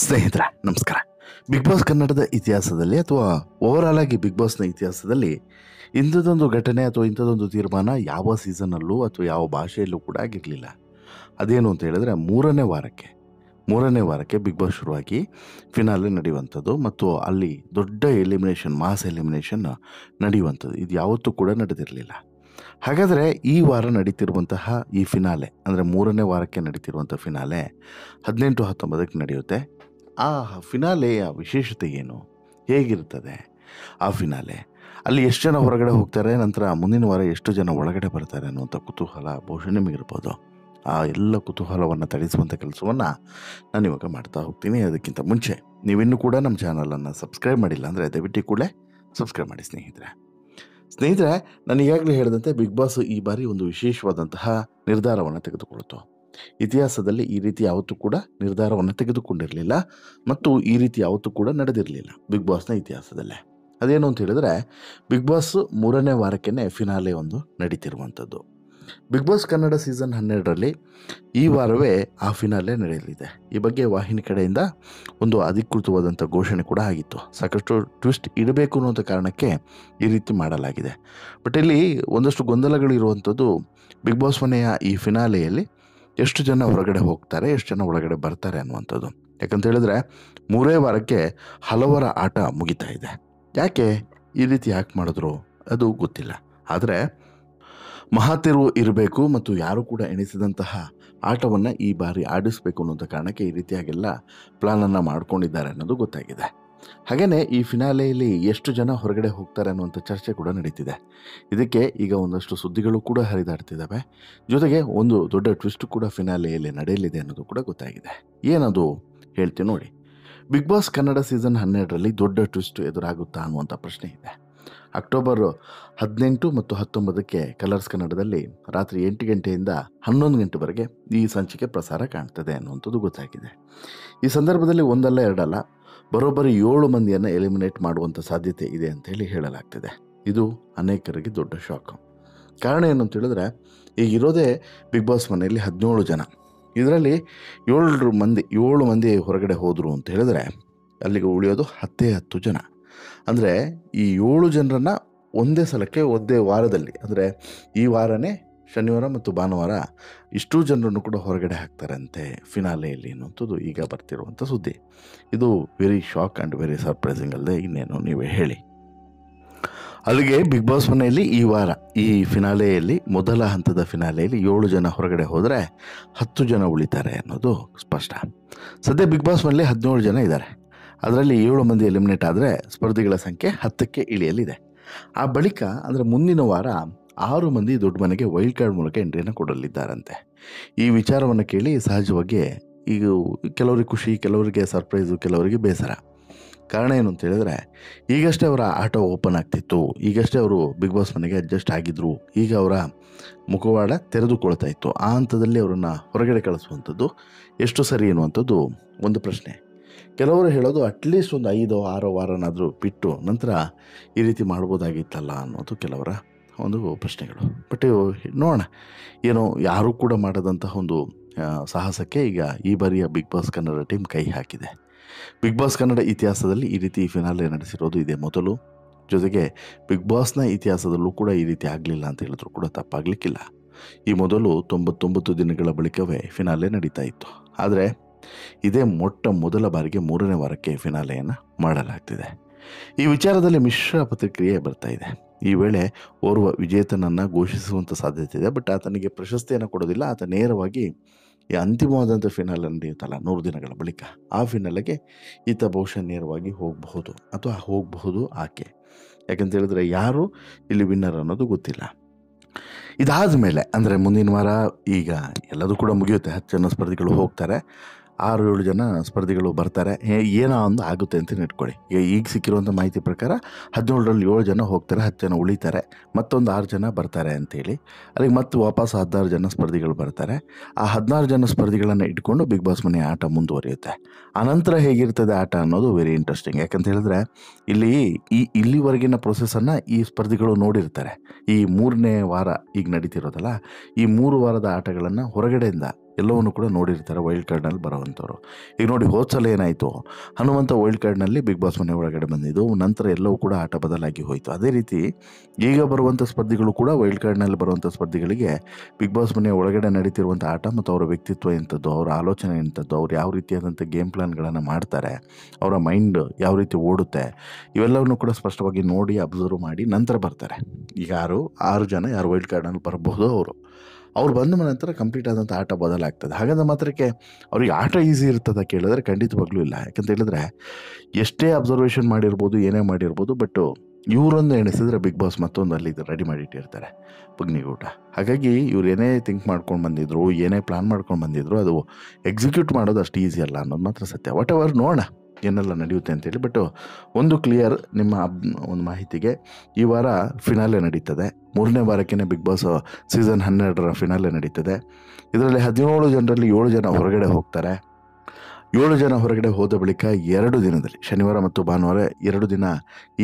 ಸ್ನೇಹಿತರೆ ನಮಸ್ಕಾರ. Big boss ಕನ್ನಡದ ಇತಿಹಾಸದಲ್ಲಿ ಅಥವಾ ಓವರಾಲ್ ಆಗಿ ಬಿಗ್ ಬಾಸ್ನ ಇತಿಹಾಸದಲ್ಲಿ ಇಂಥದ್ದೊಂದು ಘಟನೆ ಅಥವಾ ಇಂಥದ್ದೊಂದು ತೀರ್ಮಾನ ಯಾವ ಸೀಸನಲ್ಲೂ ಅಥವಾ ಯಾವ ಭಾಷೆಯಲ್ಲೂ ಕೂಡ ಆಗಿರಲಿಲ್ಲ. ಅದೇನು ಅಂತ ಹೇಳಿದ್ರೆ ಮೂರನೇ ವಾರಕ್ಕೆ ಬಿಗ್ ಬಾಸ್ ಶುರುವಾಗಿ ಫಿನಾಲೆ ನಡೆಯುವಂಥದ್ದು ಮತ್ತು ಅಲ್ಲಿ ದೊಡ್ಡ ಮಾಸ್ ಎಲಿಮಿನೇಷನ್ ನಡೆಯುವಂಥದ್ದು ಇದು ಯಾವತ್ತೂ ಕೂಡ ನಡೆದಿರಲಿಲ್ಲ. ಹಾಗಾದರೆ ಈ ವಾರ ನಡೀತಿರುವಂತಹ ಈ ಫಿನಾಲೆ ಅಂದರೆ ಮೂರನೇ ವಾರಕ್ಕೆ ನಡೀತಿರುವಂಥ ಫಿನಾಲೆ 18-19ಕ್ಕೆ ನಡೆಯುತ್ತೆ. ಆ ಫಿನಾಲೆಯ ವಿಶೇಷತೆ ಏನು, ಹೇಗಿರ್ತದೆ ಆ ಫಿನಾಲೆ, ಅಲ್ಲಿ ಎಷ್ಟು ಜನ ಹೊರಗಡೆ ಹೋಗ್ತಾರೆ, ನಂತರ ಮುಂದಿನ ವಾರ ಎಷ್ಟು ಜನ ಒಳಗಡೆ ಬರ್ತಾರೆ ಅನ್ನುವಂಥ ಕುತೂಹಲ ಬಹುಶಃ ನಿಮಗಿರ್ಬೋದು. ಆ ಎಲ್ಲ ಕುತೂಹಲವನ್ನು ತಡಿಸುವಂಥ ಕೆಲಸವನ್ನು ನಾನು ಇವಾಗ ಮಾಡ್ತಾ ಹೋಗ್ತೀನಿ. ಅದಕ್ಕಿಂತ ಮುಂಚೆ ನೀವಿನ್ನೂ ಕೂಡ ನಮ್ಮ ಚಾನಲನ್ನು ಸಬ್ಸ್ಕ್ರೈಬ್ ಮಾಡಿಲ್ಲ ಅಂದರೆ ದಯವಿಟ್ಟು ಕೂಡಲೇ ಸಬ್ಸ್ಕ್ರೈಬ್ ಮಾಡಿ ಸ್ನೇಹಿತರೆ. ನಾನು ಈಗಾಗಲೇ ಹೇಳಿದಂತೆ ಬಿಗ್ ಬಾಸ್ ಈ ಬಾರಿ ಒಂದು ವಿಶೇಷವಾದಂತಹ ನಿರ್ಧಾರವನ್ನು ತೆಗೆದುಕೊಳ್ಳುತ್ತೆ. ಇತಿಹಾಸದಲ್ಲಿ ಈ ರೀತಿ ಯಾವತ್ತೂ ಕೂಡ ನಿರ್ಧಾರವನ್ನು ತೆಗೆದುಕೊಂಡಿರಲಿಲ್ಲ ಮತ್ತು ಈ ರೀತಿ ಯಾವತ್ತೂ ಕೂಡ ನಡೆದಿರಲಿಲ್ಲ ಬಿಗ್ ಬಾಸ್ನ ಇತಿಹಾಸದಲ್ಲೇ. ಅದೇನು ಅಂತ ಹೇಳಿದ್ರೆ, ಬಿಗ್ ಬಾಸ್ ಮೂರನೇ ವಾರಕ್ಕೇ ಫಿನಾಲೆ ಒಂದು ನಡೀತಿರುವಂಥದ್ದು. ಬಿಗ್ ಬಾಸ್ ಕನ್ನಡ ಸೀಸನ್ 12ರಲ್ಲಿ ಈ ವಾರವೇ ಆ ಫಿನಾಲೆ ನಡೆಯಲಿದೆ. ಈ ಬಗ್ಗೆ ವಾಹಿನಿ ಕಡೆಯಿಂದ ಒಂದು ಅಧಿಕೃತವಾದಂಥ ಘೋಷಣೆ ಕೂಡ ಆಗಿತ್ತು. ಸಾಕಷ್ಟು ಟ್ವಿಸ್ಟ್ ಇಡಬೇಕು ಅನ್ನೋಂಥ ಕಾರಣಕ್ಕೆ ಈ ರೀತಿ ಮಾಡಲಾಗಿದೆ. ಬಟ್ ಇಲ್ಲಿ ಒಂದಷ್ಟು ಗೊಂದಲಗಳಿರುವಂಥದ್ದು, ಬಿಗ್ ಬಾಸ್ ಮನೆಯ ಈ ಫಿನಾಲೆಯಲ್ಲಿ ಎಷ್ಟು ಜನ ಹೊರಗಡೆ ಹೋಗ್ತಾರೆ, ಎಷ್ಟು ಜನ ಒಳಗಡೆ ಬರ್ತಾರೆ ಅನ್ನುವಂಥದ್ದು. ಯಾಕಂತ ಹೇಳಿದ್ರೆ ಮೂರೇ ವಾರಕ್ಕೆ ಹಲವರ ಆಟ ಮುಗಿತಾ ಇದೆ. ಈ ರೀತಿ ಯಾಕೆ ಮಾಡಿದ್ರು ಅದು ಗೊತ್ತಿಲ್ಲ. ಆದರೆ ಮಹಾತಿರುವು ಇರಬೇಕು ಮತ್ತು ಯಾರು ಕೂಡ ಎಣಿಸಿದಂತಹ ಆಟವನ್ನು ಈ ಬಾರಿ ಆಡಿಸಬೇಕು ಅನ್ನೋಂಥ ಕಾರಣಕ್ಕೆ ಈ ರೀತಿಯಾಗೆಲ್ಲ ಪ್ಲಾನನ್ನು ಮಾಡ್ಕೊಂಡಿದ್ದಾರೆ ಅನ್ನೋದು ಗೊತ್ತಾಗಿದೆ. ಹಾಗೆಯೇ ಈ ಫಿನಾಲೆಯಲ್ಲಿ ಎಷ್ಟು ಜನ ಹೊರಗಡೆ ಹೋಗ್ತಾರೆ ಅನ್ನುವಂಥ ಚರ್ಚೆ ಕೂಡ ನಡೀತಿದೆ. ಇದಕ್ಕೆ ಈಗ ಒಂದಷ್ಟು ಸುದ್ದಿಗಳು ಕೂಡ ಹರಿದಾಡ್ತಿದ್ದಾವೆ. ಜೊತೆಗೆ ಒಂದು ದೊಡ್ಡ ಟ್ವಿಸ್ಟ್ ಕೂಡ ಫಿನಾಲೆಯಲ್ಲಿ ನಡೆಯಲಿದೆ ಅನ್ನೋದು ಕೂಡ ಗೊತ್ತಾಗಿದೆ. ಏನದು ಹೇಳ್ತೀನಿ ನೋಡಿ. ಬಿಗ್ ಬಾಸ್ ಕನ್ನಡ ಸೀಸನ್ 12ರಲ್ಲಿ ದೊಡ್ಡ ಟ್ವಿಸ್ಟ್ ಎದುರಾಗುತ್ತಾ ಅನ್ನುವಂಥ ಪ್ರಶ್ನೆ ಇದೆ. ಅಕ್ಟೋಬರ್ 18 ಮತ್ತು 19ಕ್ಕೆ ಕಲರ್ಸ್ ಕನ್ನಡದಲ್ಲಿ ರಾತ್ರಿ 8 ಗಂಟೆಯಿಂದ 11 ಗಂಟೆವರೆಗೆ ಈ ಸಂಚಿಕೆ ಪ್ರಸಾರ ಕಾಣ್ತದೆ ಅನ್ನುವಂಥದ್ದು ಗೊತ್ತಾಗಿದೆ. ಈ ಸಂದರ್ಭದಲ್ಲಿ ಒಂದಲ್ಲ ಎರಡಲ್ಲ ಬರೋಬ್ಬರಿ 7 ಮಂದಿಯನ್ನು ಎಲಿಮಿನೇಟ್ ಮಾಡುವಂಥ ಸಾಧ್ಯತೆ ಇದೆ ಅಂತೇಳಿ ಹೇಳಲಾಗ್ತಿದೆ. ಇದು ಅನೇಕರಿಗೆ ದೊಡ್ಡ ಶಾಕ್. ಕಾರಣ ಏನು ಅಂತ ಹೇಳಿದ್ರೆ, ಈಗಿರೋದೇ ಬಿಗ್ ಬಾಸ್ ಮನೆಯಲ್ಲಿ 17 ಜನ. ಇದರಲ್ಲಿ 7 ಮಂದಿ ಹೊರಗಡೆ ಹೋದರು ಅಂತ ಹೇಳಿದ್ರೆ ಅಲ್ಲಿಗೆ ಉಳಿಯೋದು 10 ಜನ. ಅಂದರೆ ಈ 7 ಜನರನ್ನು ಒಂದೇ ಸಲಕ್ಕೆ ಒಂದೇ ವಾರದಲ್ಲಿ, ಅಂದರೆ ಈ ವಾರನೇ ಶನಿವಾರ ಮತ್ತು ಭಾನುವಾರ ಇಷ್ಟೂ ಜನರನ್ನು ಕೂಡ ಹೊರಗಡೆ ಹಾಕ್ತಾರಂತೆ ಫಿನಾಲೆಯಲ್ಲಿ ಅನ್ನೋಂಥದ್ದು ಈಗ ಬರ್ತಿರುವಂಥ ಸುದ್ದಿ. ಇದು very shock and very surprising ಅಲ್ಲದೆ ಇನ್ನೇನು ನೀವೇ ಹೇಳಿ. ಅಲ್ಲಿಗೆ ಬಿಗ್ ಬಾಸ್ ಮನೆಯಲ್ಲಿ ಈ ವಾರ ಈ ಫಿನಾಲೆಯಲ್ಲಿ ಮೊದಲ ಹಂತದ ಫಿನಾಲೆಯಲ್ಲಿ 7 ಜನ ಹೊರಗಡೆ ಹೋದರೆ 10 ಜನ ಉಳಿತಾರೆ ಅನ್ನೋದು ಸ್ಪಷ್ಟ. ಸದ್ಯ ಬಿಗ್ ಬಾಸ್ ಮನೆಯಲ್ಲಿ 17 ಜನ ಇದ್ದಾರೆ. ಅದರಲ್ಲಿ 7 ಮಂದಿ ಎಲಿಮಿನೇಟ್ ಆದರೆ ಸ್ಪರ್ಧಿಗಳ ಸಂಖ್ಯೆ 10ಕ್ಕೆ ಇಳಿಯಲಿದೆ. ಆ ಬಳಿಕ ಅಂದರೆ ಮುಂದಿನ ವಾರ 6 ಮಂದಿ ದೊಡ್ಡ ಮನೆಗೆ ವೈಲ್ಡ್ ಕಾರ್ಡ್ ಮೂಲಕ ಎಂಟ್ರಿಯನ್ನು ಕೊಡಲಿದ್ದಾರಂತೆ. ಈ ವಿಚಾರವನ್ನು ಕೇಳಿ ಸಹಜವಾಗಿ ಈಗ ಕೆಲವರಿಗೆ ಖುಷಿ, ಕೆಲವರಿಗೆ ಸರ್ಪ್ರೈಸು, ಕೆಲವರಿಗೆ ಬೇಸರ. ಕಾರಣ ಏನು ಅಂತ ಹೇಳಿದ್ರೆ, ಈಗಷ್ಟೇ ಅವರ ಆಟ ಓಪನ್ ಆಗ್ತಿತ್ತು, ಈಗಷ್ಟೇ ಅವರು ಬಿಗ್ ಬಾಸ್ ಮನೆಗೆ ಅಡ್ಜಸ್ಟ್ ಆಗಿದ್ದರು, ಈಗ ಅವರ ಮುಖವಾಡ ತೆರೆದುಕೊಳ್ತಾ ಇತ್ತು. ಆ ಹಂತದಲ್ಲಿ ಅವರನ್ನು ಹೊರಗಡೆ ಕಳಿಸುವಂಥದ್ದು ಎಷ್ಟು ಸರಿ ಎನ್ನುವಂಥದ್ದು ಒಂದು ಪ್ರಶ್ನೆ. ಕೆಲವರು ಹೇಳೋದು ಅಟ್ಲೀಸ್ಟ್ ಒಂದು 5-6 ವಾರನಾದರೂ ಬಿಟ್ಟು ನಂತರ ಈ ರೀತಿ ಮಾಡ್ಬೋದಾಗಿತ್ತಲ್ಲ ಅನ್ನೋದು ಕೆಲವರ ಒಂದು ಪ್ರಶ್ನೆಗಳು. ಬಟ್ ನೋಡೋಣ, ಏನೋ ಯಾರೂ ಕೂಡ ಮಾಡದಂತಹ ಒಂದು ಸಾಹಸಕ್ಕೆ ಈಗ ಈ ಬಾರಿಯ ಬಿಗ್ ಬಾಸ್ ಕನ್ನಡ ಟೀಮ್ ಕೈ ಹಾಕಿದೆ. ಬಿಗ್ ಬಾಸ್ ಕನ್ನಡ ಇತಿಹಾಸದಲ್ಲಿ ಈ ರೀತಿ ಫಿನಾಲೆ ನಡೆಸಿರೋದು ಇದೇ ಮೊದಲು. ಜೊತೆಗೆ ಬಿಗ್ ಬಾಸ್ನ ಇತಿಹಾಸದಲ್ಲೂ ಕೂಡ ಈ ರೀತಿ ಆಗಲಿಲ್ಲ ಅಂತ ಹೇಳಿದ್ರು ಕೂಡ ತಪ್ಪಾಗಲಿಕ್ಕಿಲ್ಲ. ಈ ಮೊದಲು 99 ದಿನಗಳ ಬಳಿಕವೇ ಫಿನಾಲೆ ನಡೀತಾ ಇತ್ತು. ಆದರೆ ಇದೇ ಮೊದಲ ಬಾರಿಗೆ ಮೂರನೇ ವಾರಕ್ಕೆ ಫಿನಾಲೆಯನ್ನು ಮಾಡಲಾಗ್ತಿದೆ. ಈ ವಿಚಾರದಲ್ಲಿ ಮಿಶ್ರ ಪ್ರತಿಕ್ರಿಯೆ ಬರ್ತಾ ಇದೆ. ಈ ವೇಳೆ ಓರ್ವ ವಿಜೇತನನ್ನು ಘೋಷಿಸುವಂಥ ಸಾಧ್ಯತೆ ಇದೆ. ಬಟ್ ಆತನಿಗೆ ಪ್ರಶಸ್ತಿಯನ್ನು ಕೊಡೋದಿಲ್ಲ. ಆತ ನೇರವಾಗಿ ಈ ಅಂತಿಮವಾದಂಥ ಫಿನಾಲೆ ನಡೆಯುತ್ತಲ್ಲ 100 ದಿನಗಳ ಬಳಿಕ, ಆ ಫಿನಾಲೆಗೆ ಈತ ಬಹುಶಃ ನೇರವಾಗಿ ಹೋಗಬಹುದು ಆಕೆ. ಯಾಕಂತ ಹೇಳಿದ್ರೆ ಯಾರು ಇಲ್ಲಿ ವಿನ್ನರ್ ಅನ್ನೋದು ಗೊತ್ತಿಲ್ಲ. ಇದಾದ ಮೇಲೆ ಅಂದರೆ ಮುಂದಿನ ವಾರ ಈಗ ಎಲ್ಲದೂ ಕೂಡ ಮುಗಿಯುತ್ತೆ. 10 ಜನ ಸ್ಪರ್ಧಿಗಳು ಹೋಗ್ತಾರೆ, 6-7 ಜನ ಸ್ಪರ್ಧಿಗಳು ಬರ್ತಾರೆ. ಏನೋ ಒಂದು ಆಗುತ್ತೆ ಅಂತ ಇಟ್ಕೊಳ್ಳಿ. ಈಗ ಸಿಕ್ಕಿರುವಂಥ ಮಾಹಿತಿ ಪ್ರಕಾರ 17ರಲ್ಲಿ 7 ಜನ ಹೋಗ್ತಾರೆ, 10 ಜನ ಉಳಿತಾರೆ, ಮತ್ತೊಂದು 6 ಜನ ಬರ್ತಾರೆ ಅಂತೇಳಿ. ಅಲ್ಲಿಗೆ ಮತ್ತೆ ವಾಪಸ್ 16 ಜನ ಸ್ಪರ್ಧಿಗಳು ಬರ್ತಾರೆ. ಆ 16 ಜನ ಸ್ಪರ್ಧಿಗಳನ್ನು ಇಟ್ಕೊಂಡು ಬಿಗ್ ಬಾಸ್ ಮನೆ ಆಟ ಮುಂದುವರಿಯುತ್ತೆ. ಆನಂತರ ಹೇಗಿರ್ತದೆ ಆಟ ಅನ್ನೋದು ವೆರಿ ಇಂಟ್ರೆಸ್ಟಿಂಗ್. ಯಾಕಂತ ಹೇಳಿದ್ರೆ ಇಲ್ಲಿವರೆಗಿನ ಪ್ರೊಸೆಸನ್ನು ಈ ಸ್ಪರ್ಧಿಗಳು ನೋಡಿರ್ತಾರೆ. ಈ 3ನೇ ವಾರ ಈಗ ನಡೀತಿರೋದಲ್ಲ, ಈ 3 ವಾರದ ಆಟಗಳನ್ನು ಹೊರಗಡೆಯಿಂದ ಎಲ್ಲವನ್ನು ಕೂಡ ನೋಡಿರ್ತಾರೆ ವೈಲ್ಡ್ ಕಾರ್ಡ್ನಲ್ಲಿ ಬರೋವಂಥವ್ರು. ಈಗ ನೋಡಿ ಹೋದ ಸಲ ಏನಾಯಿತು, ಹನುಮಂತ ವೈಲ್ಡ್ ಕಾರ್ಡ್ನಲ್ಲಿ ಬಿಗ್ ಬಾಸ್ ಮನೆ ಒಳಗಡೆ ಬಂದಿದ್ದು, ನಂತರ ಎಲ್ಲವೂ ಕೂಡ ಆಟ ಬದಲಾಗಿ ಹೋಯಿತು. ಅದೇ ರೀತಿ ಈಗ ಬರುವಂಥ ಸ್ಪರ್ಧಿಗಳು ಕೂಡ ವೈಲ್ಡ್ ಕಾರ್ಡ್ನಲ್ಲಿ ಬರುವಂಥ ಸ್ಪರ್ಧಿಗಳಿಗೆ ಬಿಗ್ ಬಾಸ್ ಮನೆಯ ಒಳಗಡೆ ನಡೀತಿರುವಂಥ ಆಟ ಮತ್ತು ಅವರ ವ್ಯಕ್ತಿತ್ವ ಎಂಥದ್ದು, ಅವರ ಆಲೋಚನೆ ಎಂಥದ್ದು, ಅವ್ರು ಯಾವ ರೀತಿಯಾದಂಥ ಗೇಮ್ ಪ್ಲಾನ್ಗಳನ್ನು ಮಾಡ್ತಾರೆ, ಅವರ ಮೈಂಡ್ ಯಾವ ರೀತಿ ಓಡುತ್ತೆ, ಇವೆಲ್ಲವನ್ನು ಕೂಡ ಸ್ಪಷ್ಟವಾಗಿ ನೋಡಿ ಅಬ್ಸರ್ವ್ ಮಾಡಿ ನಂತರ ಬರ್ತಾರೆ. ಈಗ 6 ಜನ ಯಾರು ವೈಲ್ಡ್ ಕಾರ್ಡ್ನಲ್ಲಿ ಬರಬಹುದು, ಅವ್ರು ಬಂದ ನಂತರ ಕಂಪ್ಲೀಟ್ ಆದಂಥ ಆಟ ಬದಲಾಗ್ತದೆ. ಹಾಗಾದ ಮಾತ್ರಕ್ಕೆ ಅವ್ರಿಗೆ ಆಟ ಈಸಿ ಇರ್ತದೆ ಕೇಳಿದ್ರೆ ಖಂಡಿತವಾಗ್ಲೂ ಇಲ್ಲ. ಯಾಕಂತ ಹೇಳಿದ್ರೆ ಎಷ್ಟೇ ಅಬ್ಸರ್ವೇಷನ್ ಮಾಡಿರ್ಬೋದು, ಏನೇ ಮಾಡಿರ್ಬೋದು, ಬಟ್ ಇವರೊಂದು ಎಣಿಸಿದ್ರೆ ಬಿಗ್ ಬಾಸ್ ಮತ್ತೊಂದು ಅಲ್ಲಿ ರೆಡಿ ಮಾಡಿಟ್ಟಿರ್ತಾರೆ ಪುಗ್ನಿಗೂಟ. ಹಾಗಾಗಿ ಇವ್ರು ಏನೇ ಥಿಂಕ್ ಮಾಡ್ಕೊಂಡು ಬಂದಿದ್ರು, ಏನೇ ಪ್ಲ್ಯಾನ್ ಮಾಡ್ಕೊಂಡು ಬಂದಿದ್ರು, ಅದು ಎಕ್ಸಿಕ್ಯೂಟ್ ಮಾಡೋದು ಅಷ್ಟು ಈಸಿ ಅಲ್ಲ ಅನ್ನೋದು ಮಾತ್ರ ಸತ್ಯ. ವಾಟ್ ಎವರ್, ನೋಡೋಣ ಏನೆಲ್ಲ ನಡೆಯುತ್ತೆ ಅಂತೇಳಿ. ಬಟ್ ಒಂದು ಕ್ಲಿಯರ್ ನಿಮ್ಮ ಒಂದು ಮಾಹಿತಿಗೆ, ಈ ವಾರ ಫಿನಾಲೆ ನಡೀತದೆ. 3ನೇ ವಾರಕ್ಕೇ ಬಿಗ್ ಬಾಸ್ ಸೀಸನ್ 12ರ ಫಿನಾಲೆ ನಡೀತದೆ. ಇದರಲ್ಲಿ 17 ಜನರಲ್ಲಿ 7 ಜನ ಹೊರಗಡೆ ಹೋಗ್ತಾರೆ. 7 ಜನ ಹೊರಗಡೆ ಹೋದ ಬಳಿಕ 2 ದಿನದಲ್ಲಿ, ಶನಿವಾರ ಮತ್ತು ಭಾನುವಾರ 2 ದಿನ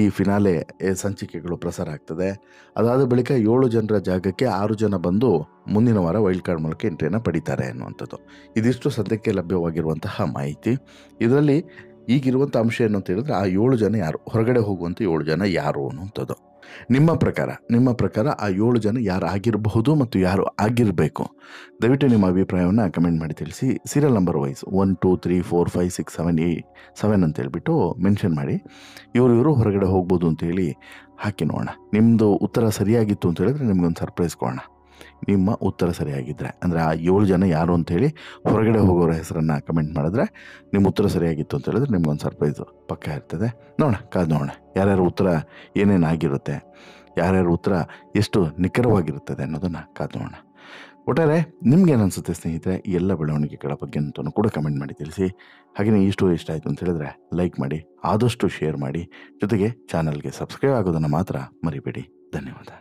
ಈ ಫಿನಾಲೆ ಸಂಚಿಕೆಗಳು ಪ್ರಸಾರ ಆಗ್ತದೆ. ಅದಾದ ಬಳಿಕ 7 ಜನರ ಜಾಗಕ್ಕೆ 6 ಜನ ಬಂದು ಮುಂದಿನ ವಾರ ವೈಲ್ಡ್ ಕಾರ್ಡ್ ಮೂಲಕ ಎಂಟ್ರಿಯನ್ನು ಪಡಿತಾರೆ ಅನ್ನುವಂಥದ್ದು. ಇದಿಷ್ಟು ಸದ್ಯಕ್ಕೆ ಲಭ್ಯವಾಗಿರುವಂತಹ ಮಾಹಿತಿ. ಇದರಲ್ಲಿ ಈಗಿರುವಂಥ ಅಂಶ ಏನು ಅಂತ ಹೇಳಿದ್ರೆ, ಆ 7 ಜನ ಯಾರು ಹೊರಗಡೆ ಹೋಗುವಂಥ 7 ಜನ ಯಾರು ಅನ್ನುವಂಥದ್ದು. ನಿಮ್ಮ ಪ್ರಕಾರ ಆ 7 ಜನ ಯಾರು ಆಗಿರಬಹುದು ಮತ್ತು ಯಾರು ಆಗಿರಬೇಕು? ದಯವಿಟ್ಟು ನಿಮ್ಮ ಅಭಿಪ್ರಾಯವನ್ನು ಕಮೆಂಟ್ ಮಾಡಿ ತಿಳಿಸಿ. ಸೀರಿಯಲ್ ನಂಬರ್ ವೈಸ್ 1 2 3 4 5 6 7 8 7 ಅಂತ ಹೇಳ್ಬಿಟ್ಟು ಮೆನ್ಷನ್ ಮಾಡಿ, ಇವರು ಹೊರಗಡೆ ಹೋಗ್ಬೋದು ಅಂತೇಳಿ ಹಾಕಿ ನೋಡೋಣ. ನಿಮ್ಮದು ಉತ್ತರ ಸರಿಯಾಗಿತ್ತು ಅಂತ ಹೇಳಿದ್ರೆ ನಿಮ್ಗೊಂದು ಸರ್ಪ್ರೈಸ್ ಕೊಡೋಣ. ನಿಮ್ಮ ಉತ್ತರ ಸರಿಯಾಗಿದ್ದರೆ, ಅಂದರೆ ಆ 7 ಜನ ಯಾರು ಅಂಥೇಳಿ ಹೊರಗಡೆ ಹೋಗೋರ ಹೆಸರನ್ನು ಕಮೆಂಟ್ ಮಾಡಿದ್ರೆ ನಿಮ್ಮ ಉತ್ತರ ಸರಿಯಾಗಿತ್ತು ಅಂತ ಹೇಳಿದ್ರೆ ನಿಮ್ಗೊಂದು ಸರ್ಪ್ರೈಸು ಪಕ್ಕ ಇರ್ತದೆ. ಕಾದು ನೋಡೋಣ ಯಾರ್ಯಾರ ಉತ್ತರ ಏನೇನಾಗಿರುತ್ತೆ, ಯಾರ್ಯಾರ ಉತ್ತರ ಎಷ್ಟು ನಿಖರವಾಗಿರುತ್ತದೆ ಅನ್ನೋದನ್ನು ಕಾದು ನೋಡೋಣ. ಒಟ್ಟಾರೆ ನಿಮ್ಗೇನು ಅನಿಸುತ್ತೆ ಸ್ನೇಹಿತರೆ ಈ ಎಲ್ಲ ಬೆಳವಣಿಗೆಗಳ ಬಗ್ಗೆ ಅಂತಲೂ ಕೂಡ ಕಮೆಂಟ್ ಮಾಡಿ ತಿಳಿಸಿ. ಹಾಗೆಯೇ ಈ ಸ್ಟೋರಿ ಇಷ್ಟ ಆಯಿತು ಅಂತ ಹೇಳಿದ್ರೆ ಲೈಕ್ ಮಾಡಿ, ಆದಷ್ಟು ಶೇರ್ ಮಾಡಿ, ಜೊತೆಗೆ ಚಾನಲ್ಗೆ ಸಬ್ಸ್ಕ್ರೈಬ್ ಆಗೋದನ್ನು ಮಾತ್ರ ಮರಿಬೇಡಿ. ಧನ್ಯವಾದ.